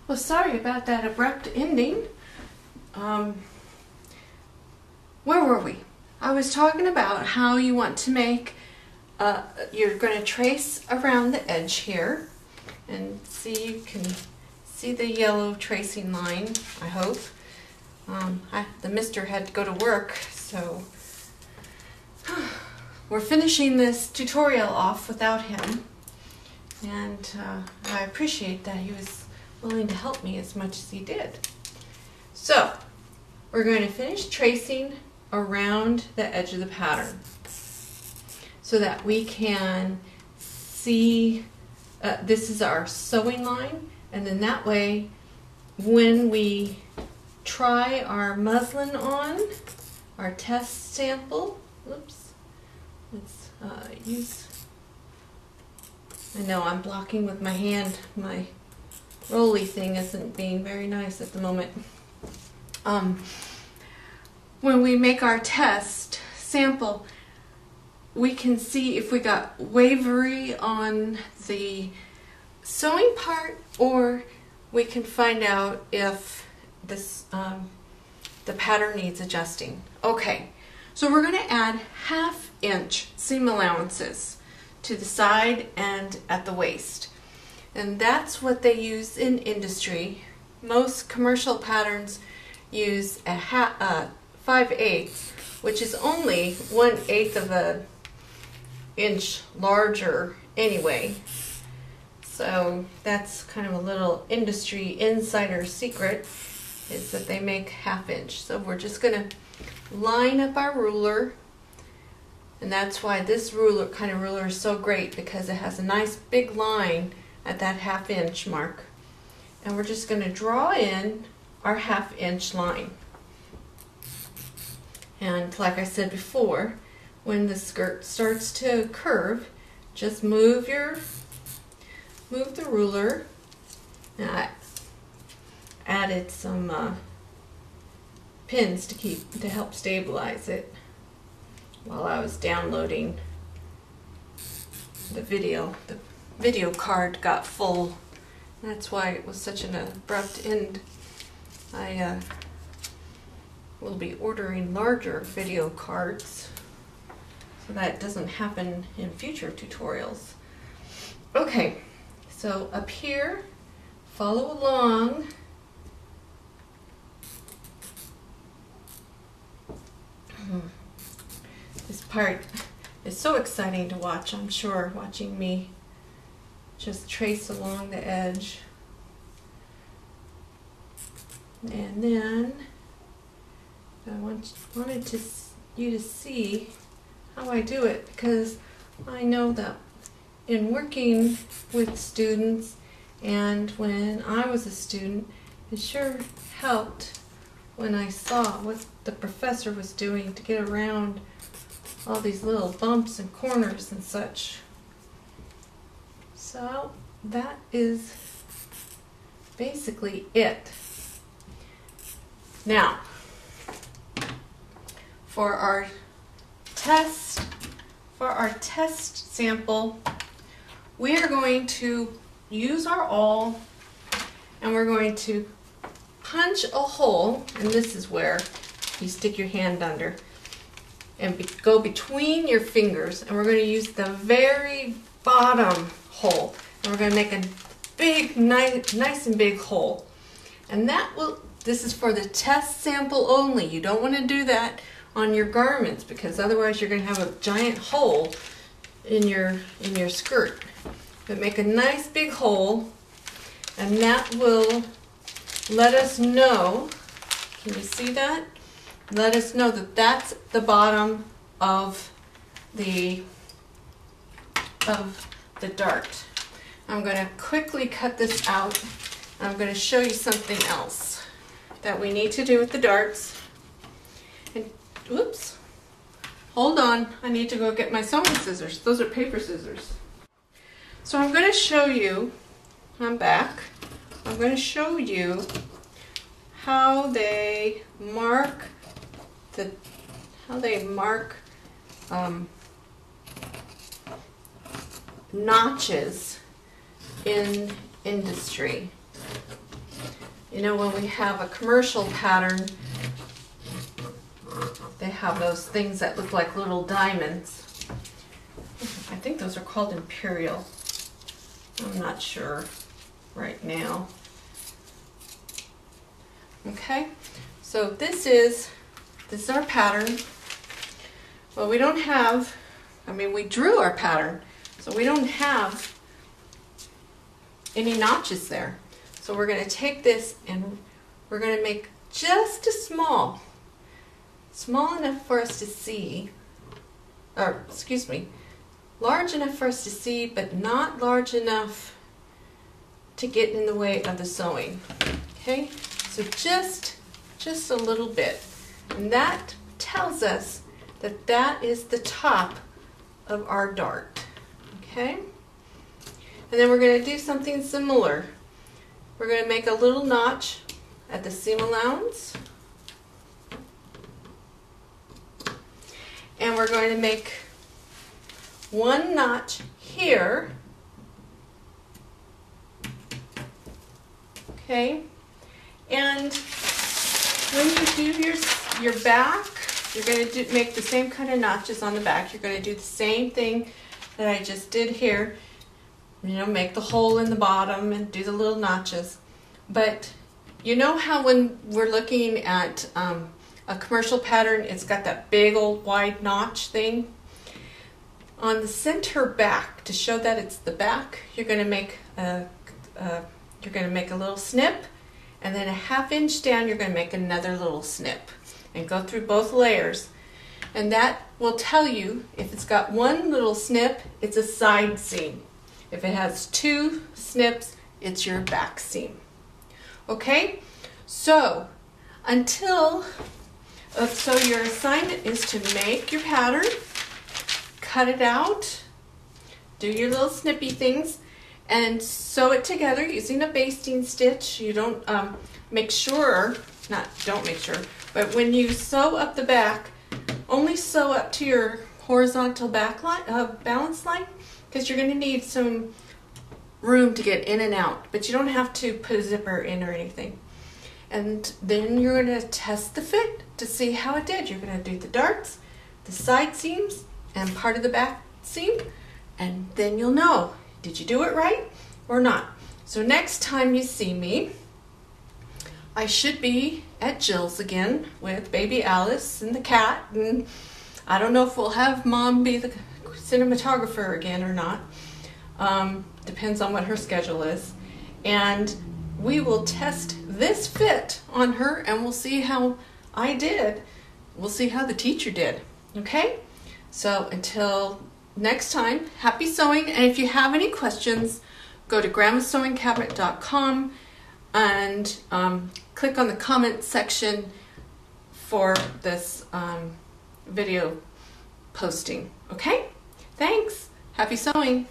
Well, sorry about that abrupt ending. Where were we? I was talking about how you want to make, you're going to trace around the edge here, and see, you can see the yellow tracing line, I hope. The mister had to go to work, so we're finishing this tutorial off without him, and I appreciate that he was willing to help me as much as he did. So we're going to finish tracing around the edge of the pattern so that we can see this is our sewing line, and then that way when we try our muslin on, our test sample, oops, let's use, I know I'm blocking with my hand, my rolly thing isn't being very nice at the moment. When we make our test sample, we can see if we got wavery on the sewing part, or we can find out if this the pattern needs adjusting. Okay, so we're going to add 1/2 inch seam allowances to the side and at the waist, and that's what they use in industry. Most commercial patterns use a 5/8, which is only 1/8 of an inch larger anyway. So that's kind of a little industry insider secret, is that they make 1/2 inch. So we're just going to line up our ruler, and that's why this kind of ruler is so great, because it has a nice big line at that 1/2 inch mark. And we're just going to draw in our 1/2 inch line. And like I said before, when the skirt starts to curve, just move the ruler. And I added some pins to help stabilize it while I was downloading the video. The video card got full. That's why it was such an abrupt end. I will be ordering larger video cards so that doesn't happen in future tutorials. Okay, so up here, follow along. This part is so exciting to watch, I'm sure, watching me just trace along the edge. And then I wanted you to see how I do it, because I know that in working with students and when I was a student, it sure helped when I saw what the professor was doing to get around all these little bumps and corners and such. So that is basically it. Now, for our test sample, we are going to use our awl, and we're going to punch a hole, and this is where you stick your hand under and go between your fingers, and we're going to use the very bottom hole, and we're going to make a big, nice and big hole. And this is for the test sample only. You don't want to do that on your garments, because otherwise you're going to have a giant hole in your skirt. But make a nice big hole, and that will let us know, can you see that? Let us know that that's the bottom of the dart. I'm going to quickly cut this out. I'm going to show you something else that we need to do with the darts. And whoops, hold on, I need to go get my sewing scissors. Those are paper scissors. So I'm going to show you, I'm back, I'm going to show you how they mark notches in industry. You know, when we have a commercial pattern, they have those things that look like little diamonds. I think those are called imperial. I'm not sure right now. Okay, so this is our pattern. Well, we don't have, we drew our pattern, so we don't have any notches there. So we're going to take this and we're going to make just a small enough for us to see, or excuse me, large enough for us to see, but not large enough to get in the way of the sewing. Okay, so just a little bit, and that tells us that that is the top of our dart. Okay, and then we're going to do something similar. We're going to make a little notch at the seam allowance, and we're going to make one notch here. Okay, and when you do your back, you're going to make the same kind of notches on the back. You're going to do the same thing that I just did here. You know, make the hole in the bottom and do the little notches. But you know how when we're looking at a commercial pattern, it's got that big old wide notch thing? On the center back, to show that it's the back, you're going to make a little snip, and then a 1/2 inch down you're going to make another little snip and go through both layers. And that will tell you if it's got one little snip, it's a side seam. If it has 2 snips, it's your back seam. Okay, so so your assignment is to make your pattern, cut it out, do your little snippy things, and sew it together using a basting stitch. You don't don't make sure, but when you sew up the back, only sew up to your horizontal back line, balance line, because you're going to need some room to get in and out, but you don't have to put a zipper in or anything. And then you're going to test the fit to see how it did. You're going to do the darts, the side seams, and part of the back seam, and then you'll know, did you do it right or not? So next time you see me, I should be at Jill's again with baby Alice and the cat, and I don't know if we'll have Mom be the cinematographer again or not. Depends on what her schedule is. And we will test this fit on her, and we'll see how I did. We'll see how the teacher did. Okay? So until next time, happy sewing. And if you have any questions, go to grandmasewingcabinet.com and click on the comment section for this video posting. Okay? Thanks. Happy sewing.